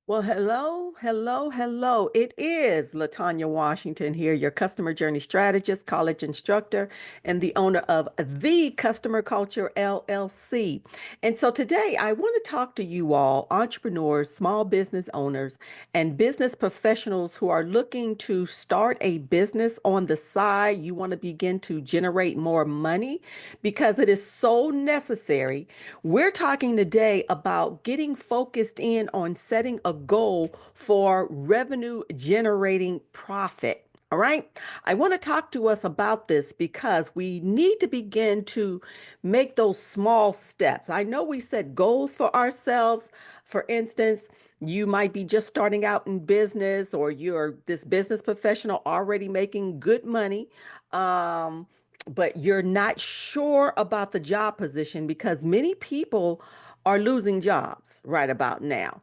Well, hello, hello, hello. It is Latanya Washington here, your customer journey strategist, college instructor, and the owner of The Customer Culture LLC. And so today I want to talk to you all, entrepreneurs, small business owners, and business professionals who are looking to start a business on the side. You want to begin to generate more money because it is so necessary. We're talking today about getting focused in on setting a goal for revenue generating profit. All right. I want to talk to us about this because we need to begin to make those small steps. I know we set goals for ourselves. For instance, you might be just starting out in business or you're this business professional already making good money. But you're not sure about the job position because many people are losing jobs right about now.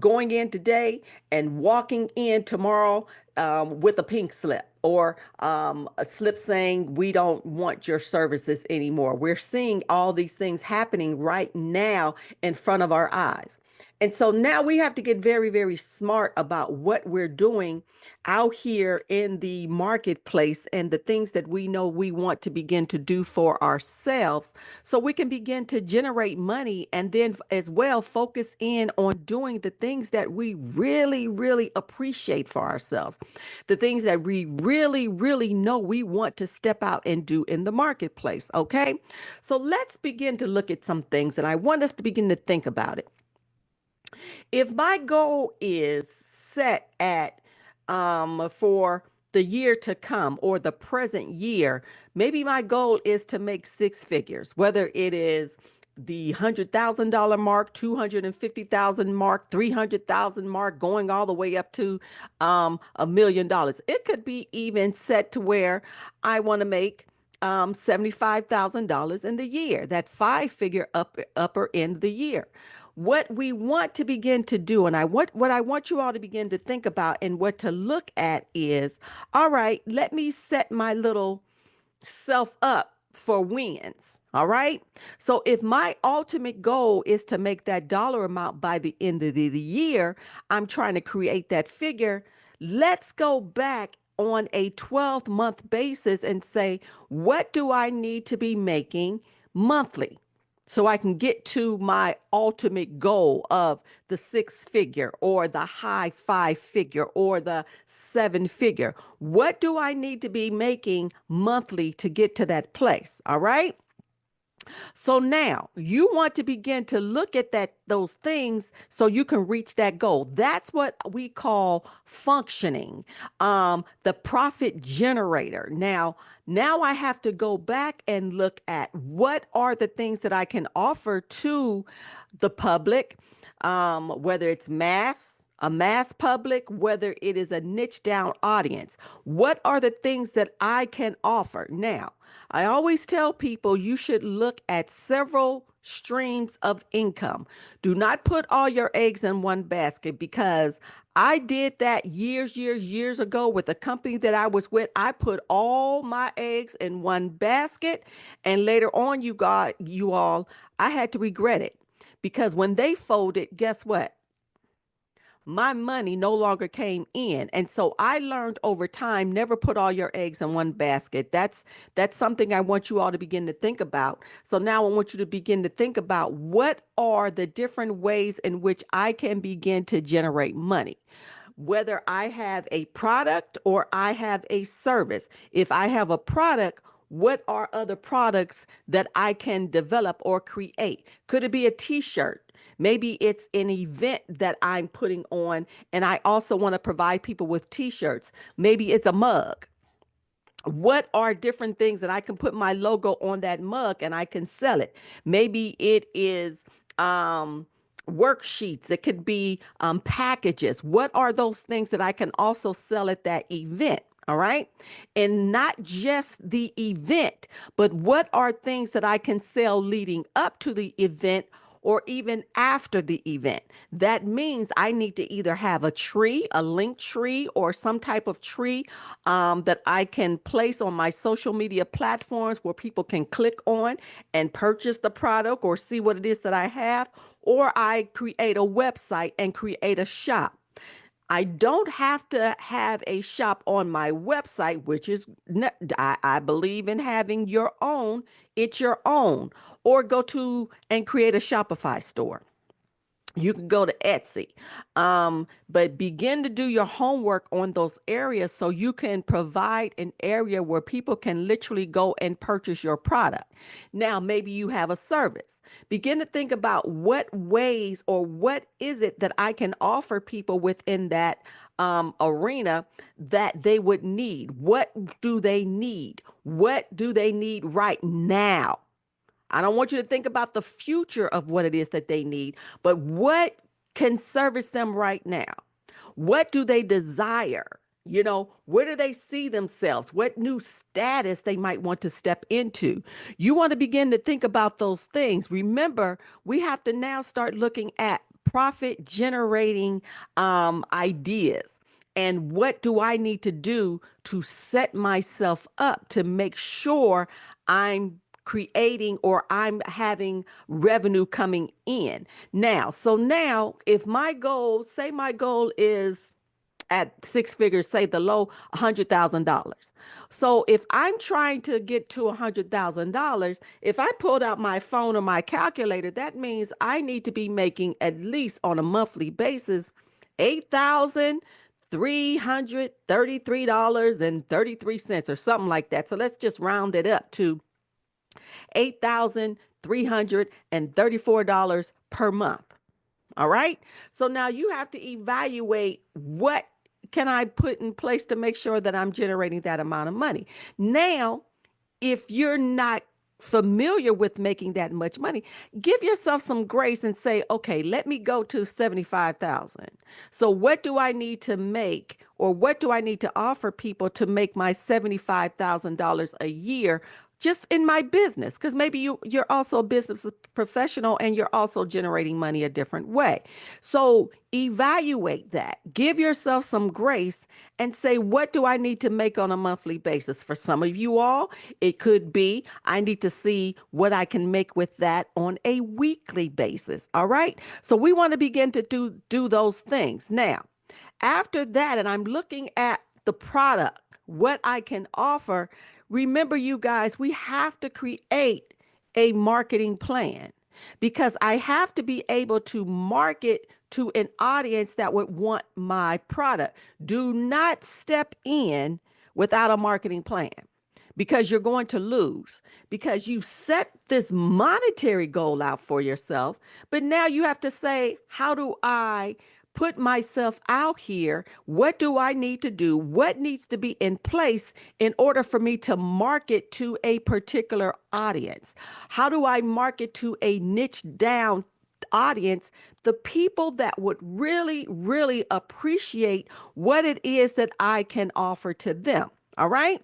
Going in today and walking in tomorrow with a pink slip or a slip saying, we don't want your services anymore. We're seeing all these things happening right now in front of our eyes. And so now we have to get very, very smart about what we're doing out here in the marketplace and the things that we know we want to begin to do for ourselves so we can begin to generate money and then as well focus in on doing the things that we really, really appreciate for ourselves, the things that we really, really know we want to step out and do in the marketplace. Okay. So let's begin to look at some things and I want us to begin to think about it. If my goal is set at for the year to come or the present year, maybe my goal is to make six figures, whether it is the $100,000 mark, 250,000 mark, 300,000 mark, going all the way up to $1 million. It could be even set to where I want to make $75,000 in the year, that five-figure upper end of the year. What we want to begin to do, and what I want you all to begin to think about and what to look at is, all right, let me set my little self up for wins. All right. So if my ultimate goal is to make that dollar amount by the end of the year, I'm trying to create that figure. Let's go back on a 12-month basis and say, what do I need to be making monthly? So I can get to my ultimate goal of the six figure or the high five figure or the seven figure. What do I need to be making monthly to get to that place? All right. So now you want to begin to look at those things so you can reach that goal. That's what we call functioning, the profit generator. Now I have to go back and look at what are the things that I can offer to the public, whether it's a mass public, whether it is a niche down audience. What are the things that I can offer? Now, I always tell people you should look at several streams of income. Do not put all your eggs in one basket because I did that years ago with a company that I was with. I put all my eggs in one basket, and later on, you all, I had to regret it because when they folded, guess what? My money no longer came in. And so I learned over time, never put all your eggs in one basket. That's something I want you all to begin to think about. So now I want you to begin to think about what are the different ways in which I can begin to generate money. Whether I have a product or I have a service. If I have a product, what are other products that I can develop or create? Could it be a t-shirt? Maybe it's an event that I'm putting on, and I also want to provide people with t-shirts. Maybe it's a mug. What are different things that I can put my logo on that mug and I can sell it? Maybe it is worksheets. It could be packages. What are those things that I can also sell at that event? All right. And not just the event, but what are things that I can sell leading up to the event or even after the event. That means I need to either have a tree, a link tree, or some type of tree that I can place on my social media platforms where people can click on and purchase the product or see what it is that I have. Or I create a website and create a shop. I don't have to have a shop on my website, which is, I believe in having your own. It's your own. Or go to and create a Shopify store. You can go to Etsy, but begin to do your homework on those areas so you can provide an area where people can literally go and purchase your product. Now, maybe you have a service. Begin to think about what ways or what is it that I can offer people within that arena that they would need. What do they need? What do they need right now? I don't want you to think about the future of what it is that they need, but what can service them right now? What do they desire? Where do they see themselves? What new status they might want to step into? You want to begin to think about those things. Remember, we have to now start looking at profit generating ideas. And what do I need to do to set myself up to make sure I'm creating or I'm having revenue coming in. Now, if my goal, say my goal is at six figures, say the low $100,000. So if I'm trying to get to $100,000, if I pulled out my phone or my calculator, that means I need to be making at least on a monthly basis $8,333.33 or something like that. So let's just round it up to $8,334 per month. All right. So now you have to evaluate what can I put in place to make sure that I'm generating that amount of money. Now, if you're not familiar with making that much money, give yourself some grace and say, okay, let me go to 75,000. So what do I need to make, or what do I need to offer people to make my $75,000 a year just in my business? Because maybe you're also a business professional and you're also generating money a different way. So evaluate that, give yourself some grace and say, what do I need to make on a monthly basis? For some of you all, it could be, I need to see what I can make with that on a weekly basis. All right. So we want to begin to do those things. Now, after that, and I'm looking at the product, what I can offer. Remember, you guys, we have to create a marketing plan because I have to be able to market to an audience that would want my product. Do not step in without a marketing plan because you're going to lose, because you've set this monetary goal out for yourself. But now you have to say, how do I put myself out here? What do I need to do? What needs to be in place in order for me to market to a particular audience? How do I market to a niche down audience, the people that would really, really appreciate what it is that I can offer to them? All right.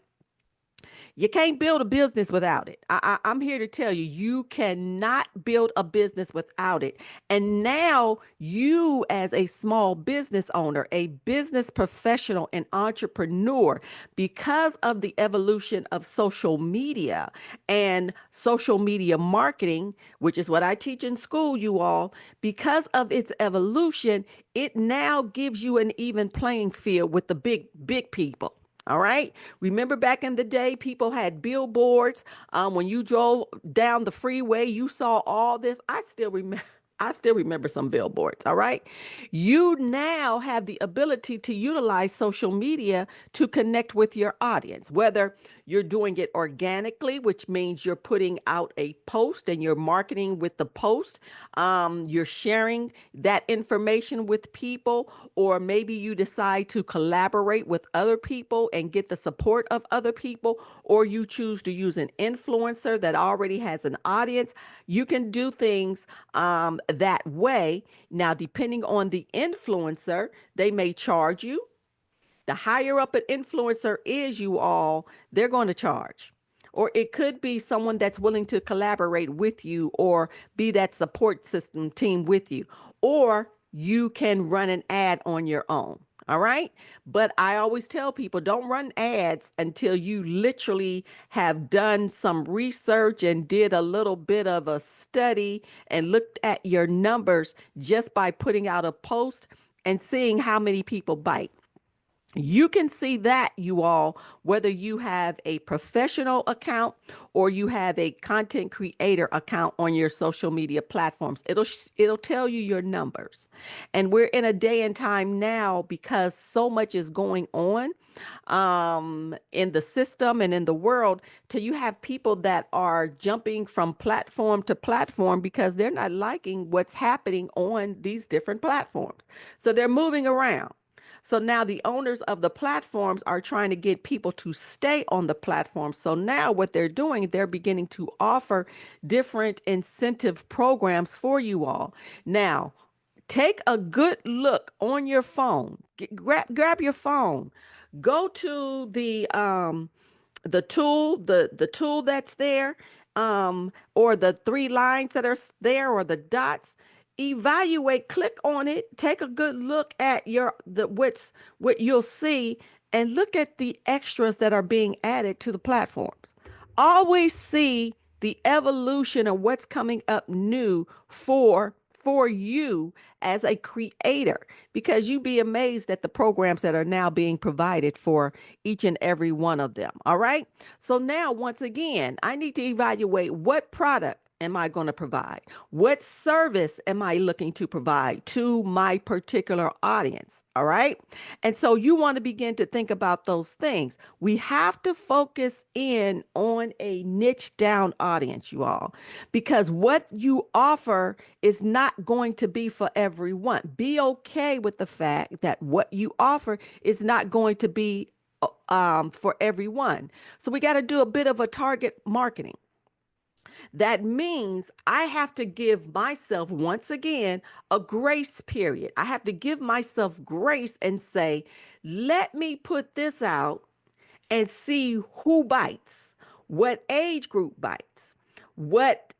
You can't build a business without it. I'm here to tell you, you cannot build a business without it. And now you, as a small business owner, a business professional, and entrepreneur, because of the evolution of social media and social media marketing, which is what I teach in school, you all, because of its evolution, it now gives you an even playing field with the big people. All right. Remember back in the day, people had billboards. When you drove down the freeway, you saw all this. I still remember. I still remember some billboards. All right. You now have the ability to utilize social media to connect with your audience, whether you're doing it organically, which means you're putting out a post and you're marketing with the post. You're sharing that information with people, or maybe you decide to collaborate with other people and get the support of other people, or you choose to use an influencer that already has an audience. You can do things that way. Now, depending on the influencer, they may charge you. The higher up an influencer is, you all, they're going to charge. or it could be someone that's willing to collaborate with you or be that support system team with you, or you can run an ad on your own. All right. But I always tell people don't run ads until you literally have done some research and did a little bit of a study and looked at your numbers just by putting out a post and seeing how many people bite. You can see that, you all, whether you have a professional account or you have a content creator account on your social media platforms. It'll tell you your numbers. And we're in a day and time now because so much is going on in the system and in the world, till you have people that are jumping from platform to platform because they're not liking what's happening on these different platforms. So they're moving around. So now the owners of the platforms are trying to get people to stay on the platform. So now what they're doing, they're beginning to offer different incentive programs for you all. Now, take a good look on your phone. Grab your phone. Go to the tool, the tool that's there, or the three lines that are there, or the dots. Evaluate, click on it, take a good look at what you'll see, and look at the extras that are being added to the platforms. Always see the evolution of what's coming up new for you as a creator, because you'd be amazed at the programs that are now being provided for each and every one of them. All right. So now, once again, I need to evaluate what product am I going to provide? What service am I looking to provide to my particular audience? All right. And so you want to begin to think about those things. We have to focus in on a niche down audience, you all, because what you offer is not going to be for everyone. Be okay with the fact that what you offer is not going to be for everyone. So we got to do a bit of a target marketing. That means I have to give myself, once again, a grace period. I have to give myself grace and say, let me put this out and see who bites, what age group bites, what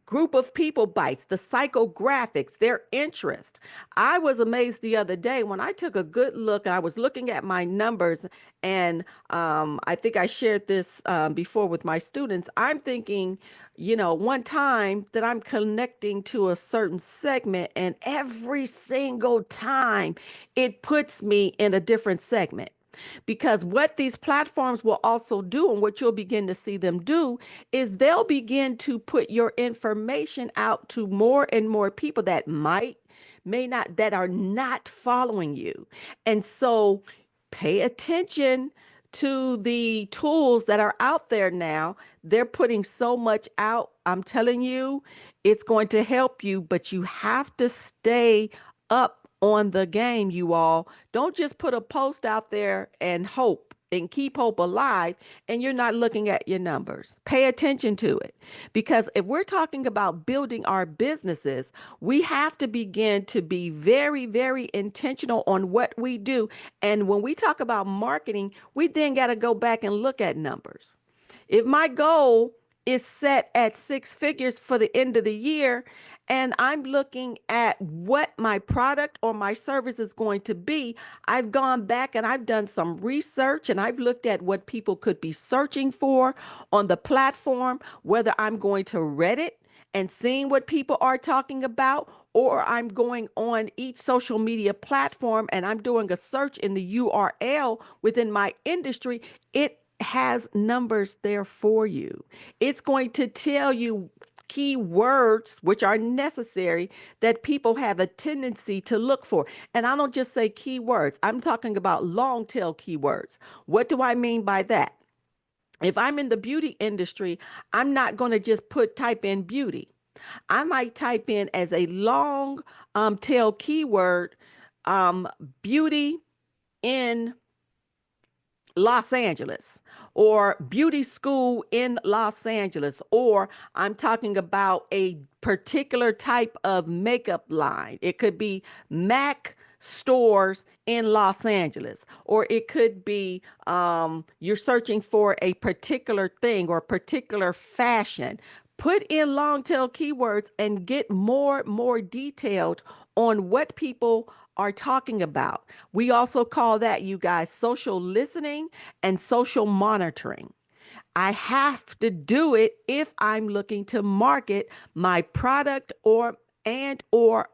group of people bites, the psychographics, their interest. I was amazed the other day when I took a good look and I was looking at my numbers, and I think I shared this before with my students. I'm thinking, one time that I'm connecting to a certain segment, and every single time it puts me in a different segment. Because what these platforms will also do, and what you'll begin to see them do, is they'll begin to put your information out to more and more people that may not, that are not following you. And so pay attention to the tools that are out there now. They're putting so much out. I'm telling you, it's going to help you, but you have to stay up on the game, you all. Don't just put a post out there and hope and keep hope alive, and you're not looking at your numbers. Pay attention to it. Because if we're talking about building our businesses, we have to begin to be very, very intentional on what we do. And when we talk about marketing, we then got to go back and look at numbers. If my goal is set at six figures for the end of the year, and I'm looking at what my product or my service is going to be, I've gone back and I've done some research and I've looked at what people could be searching for on the platform, whether I'm going to Reddit and seeing what people are talking about, or I'm going on each social media platform and I'm doing a search in the URL within my industry. It has numbers there for you. It's going to tell you keywords which are necessary that people have a tendency to look for. And I don't just say keywords, I'm talking about long tail keywords. What do I mean by that? If I'm in the beauty industry, I'm not going to just type in beauty. I might type in as a long tail keyword, beauty in Los Angeles, or beauty school in Los Angeles, or I'm talking about a particular type of makeup line. It could be MAC stores in Los Angeles, or it could be you're searching for a particular thing or particular fashion. Put in long tail keywords and get more detailed on what people are talking about. We also call that, you guys, social listening and social monitoring. I have to do it if I'm looking to market my product or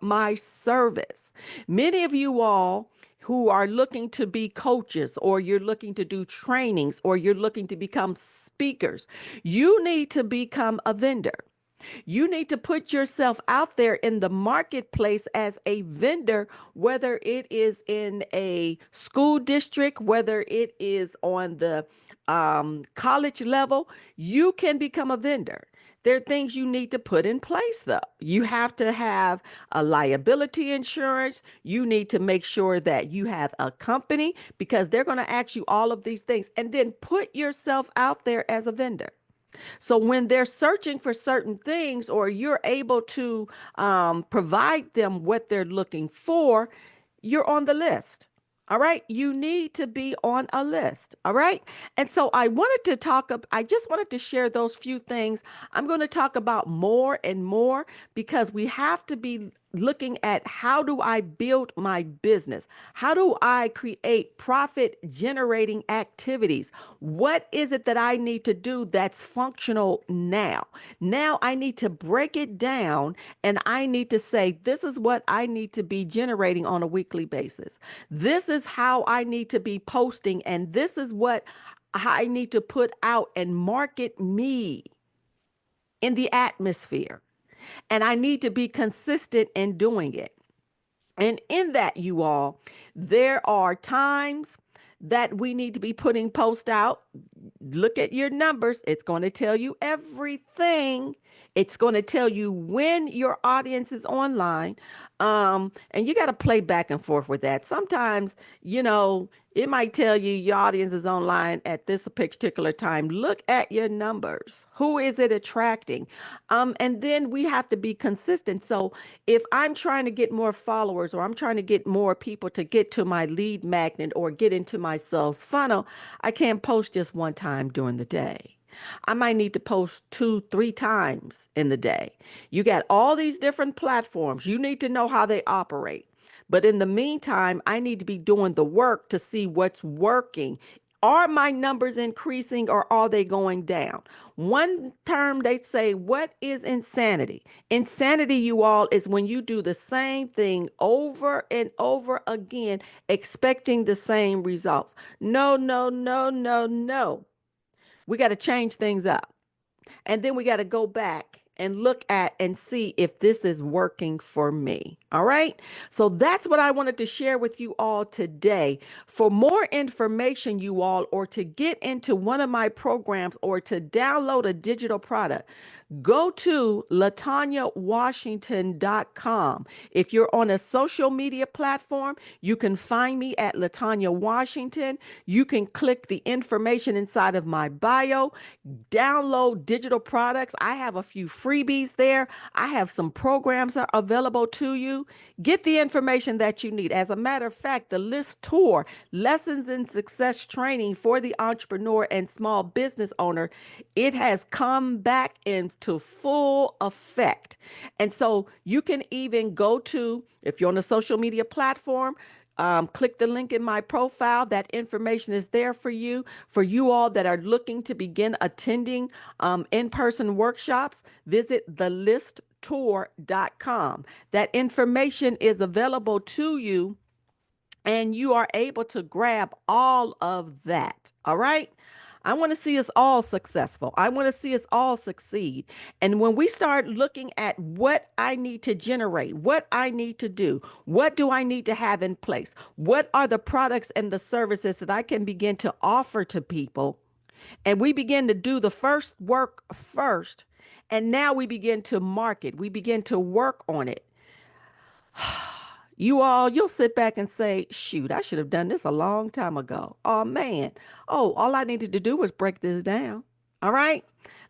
my service. Many of you all who are looking to be coaches, or you're looking to do trainings, or you're looking to become speakers, you need to become a vendor. You need to put yourself out there in the marketplace as a vendor, whether it is in a school district, whether it is on the college level. You can become a vendor. There are things you need to put in place, though. You have to have a liability insurance. You need to make sure that you have a company, because they're going to ask you all of these things. And then put yourself out there as a vendor. So when they're searching for certain things, or you're able to provide them what they're looking for, you're on the list. All right. You need to be on a list. All right. And so I just wanted to share those few things. I'm going to talk about more and more, because we have to be looking at, how do I build my business? How do I create profit generating activities? What is it that I need to do that's functional now? Now I need to break it down, and I need to say, this is what I need to be generating on a weekly basis. This is how I need to be posting, and this is what I need to put out and market me in the atmosphere. And I need to be consistent in doing it. And in that, you all, there are times that we need to be putting posts out. Look at your numbers. It's going to tell you everything. It's going to tell you when your audience is online. And you got to play back and forth with that. Sometimes, it might tell you your audience is online at this particular time. Look at your numbers. Who is it attracting? And then we have to be consistent. So if I'm trying to get more followers, or I'm trying to get more people to get to my lead magnet or get into my sales funnel, I can't post just one time during the day. I might need to post 2, 3 times in the day. You got all these different platforms. You need to know how they operate. But in the meantime, I need to be doing the work to see what's working. Are my numbers increasing, or are they going down? One term they say, what is insanity? Insanity, you all, is when you do the same thing over and over again, expecting the same results. No, no, no, no, no. We got to change things up. And then we got to go back and look at and see if this is working for me. All right. So that's what I wanted to share with you all today. For more information, you all, or to get into one of my programs, or to download a digital product, go to LaTonyaWashington.com. If you're on a social media platform, you can find me at LaTonya Washington. You can click the information inside of my bio, download digital products. I have a few freebies there. I have some programs that are available to you. Get the information that you need. As a matter of fact, the List Tour, Lessons in Success Training for the Entrepreneur and Small Business Owner, it has come back into full effect. And so you can even go to, if you're on a social media platform, click the link in my profile. That information is there for you. For you all that are looking to begin attending in-person workshops, visit thelisttour.com. That information is available to you, and you are able to grab all of that. All right. I want to see us all successful. I want to see us all succeed. And when we start looking at what I need to generate, what I need to do, what do I need to have in place? What are the products and the services that I can begin to offer to people? And we begin to do the first work first. And now we begin to market. We begin to work on it. You'll sit back and say, shoot, I should have done this a long time ago. Oh, man. Oh, all I needed to do was break this down. All right.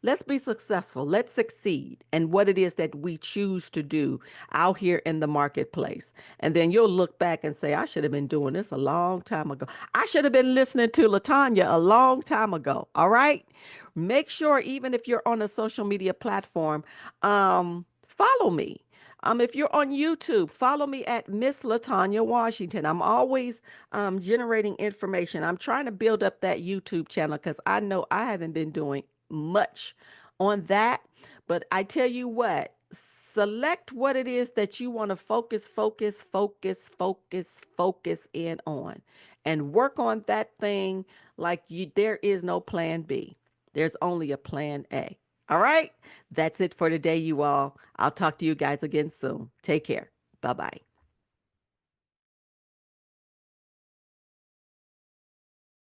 Let's be successful. Let's succeed in what it is that we choose to do out here in the marketplace. And then you'll look back and say, I should have been doing this a long time ago. I should have been listening to Latanya a long time ago. All right. Make sure, even if you're on a social media platform, follow me. If you're on YouTube, follow me at Miss Latanya Washington. I'm always generating information. I'm trying to build up that YouTube channel because I know I haven't been doing much on that. But I tell you what, select what it is that you want to focus in on and work on that thing like there is no plan B. There's only a plan A. All right. That's it for today, you all. I'll talk to you guys again soon. Take care. Bye bye.